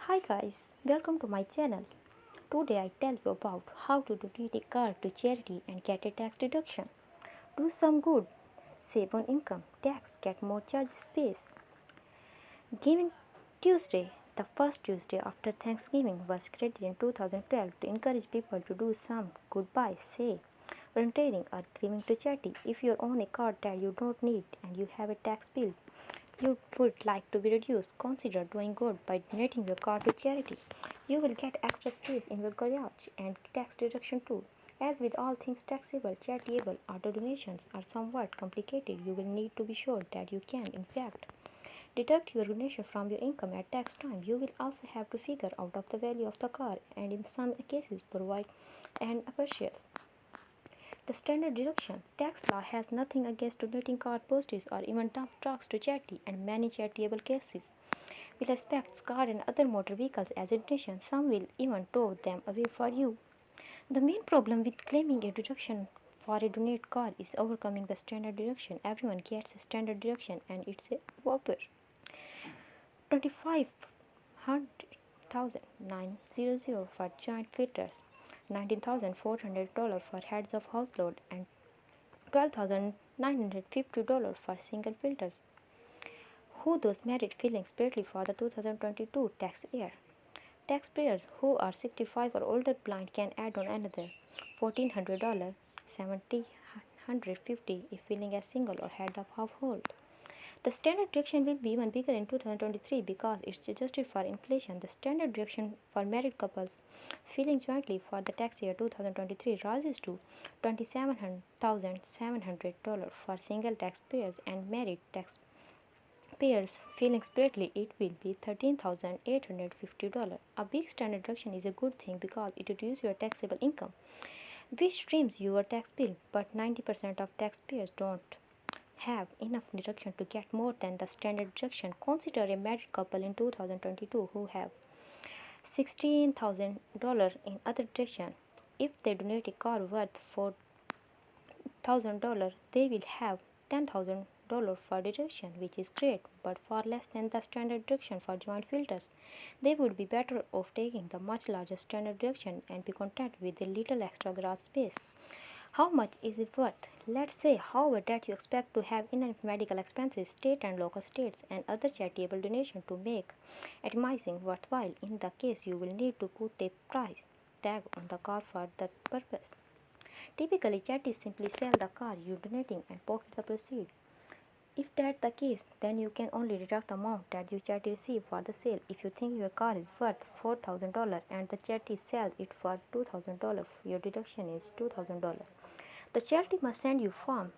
Hi guys, welcome to my channel. Today I tell you about how to donate a car to charity and get a tax deduction. Do some good, save on income tax, get more charge space. Giving Tuesday, the first Tuesday after Thanksgiving, was created in 2012 to encourage people to do some good by, say, volunteering or giving to charity. If you own a car that you don't need and you have a tax bill you would like to be reduced, consider doing good by donating your car to charity. You will get extra space in your garage and tax deduction too. As with all things taxable, charitable, or donations are somewhat complicated, you will need to be sure that you can, in fact, deduct your donation from your income at tax time. You will also have to figure out of the value of the car and in some cases provide an appraisal. The standard deduction tax law has nothing against donating car postage or even dump trucks to charity, and many charitable cases will expect car and other motor vehicles as a donation. Some will even tow them away for you. The main problem with claiming a deduction for a donate car is overcoming the standard deduction. Everyone gets a standard deduction and it's a whopper. 25,900 for joint filters, $19,400 for heads of household, and $12,950 for single filters. Who those merit feelings greatly for the 2022 tax year. Taxpayers who are 65 or older blind can add on another $1,400, $1,750 if feeling as single or head of household. The standard deduction will be even bigger in 2023 because it's adjusted for inflation. The standard deduction for married couples filing jointly for the tax year 2023 rises to $27,700 for single taxpayers, and married taxpayers filing separately it will be $13,850. A big standard deduction is a good thing because it reduces your taxable income, which streams your tax bill, but 90% of taxpayers don't have enough deduction to get more than the standard deduction. Consider a married couple in 2022 who have $16,000 in other deduction. If they donate a car worth $4,000, they will have $10,000 for deduction, which is great, but far less than the standard deduction for joint filters. They would be better off taking the much larger standard deduction and be content with a little extra garage space. How much is it worth? Let's say, however, that you expect to have enough medical expenses, state and local states, and other charitable donations to make itemizing worthwhile. In the case, you will need to put a price tag on the car for that purpose. Typically, charities simply sell the car you're donating and pocket the proceeds. If that's the case, then you can only deduct the amount that your charity received for the sale. If you think your car is worth $4,000 and the charity sells it for $2,000, your deduction is $2,000. The charity must send you Form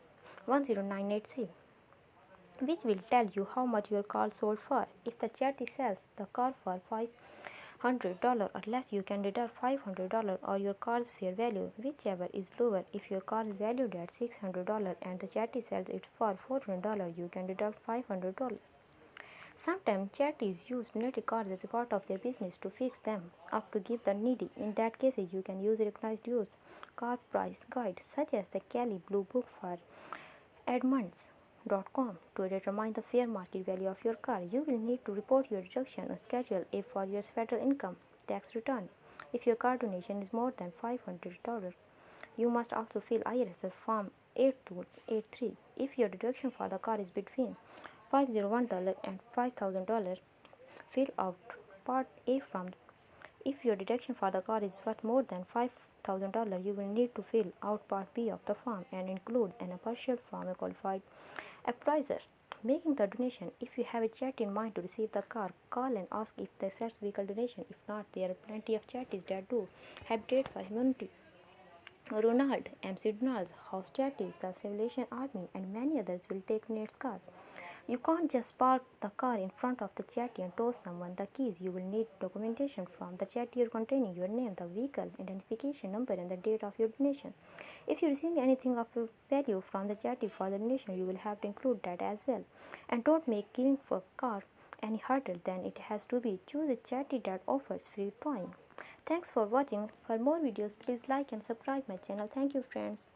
1098C, which will tell you how much your car sold for. If the charity sells the car for $500 or less, you can deduct $500 or your car's fair value, whichever is lower. If your car is valued at $600 and the charity sells it for $400, you can deduct $500. Sometimes charities use donated cars as a part of their business to fix them up to give the needy. In that case, you can use a recognized used car price guide such as the Kelley Blue Book for Edmunds.com to determine the fair market value of your car. You will need to report your deduction on Schedule A for your federal income tax return. If your car donation is more than $500, you must also fill IRS Form 8283. If your deduction for the car is between $501 and $5,000, fill out Part A from. If your deduction for the car is worth more than $5,000, you will need to fill out Part B of the form and include an appraisal from a qualified appraiser making the donation. If you have a charity in mind to receive the car, call and ask if they accept vehicle donation. If not, there are plenty of charities that do. Habitat for Humanity, Ronald, MC Donald's, House Charities, the Salvation Army, and many others will take Nate's car. You can't just park the car in front of the charity and toss someone the keys. You will need documentation from the charity containing your name, the vehicle identification number, and the date of your donation. If you're receiving anything of value from the charity for the donation, you will have to include that as well. And don't make giving for car any harder than it has to be. Choose a charity that offers free towing. Thanks for watching. For more videos, please like and subscribe my channel. Thank you, friends.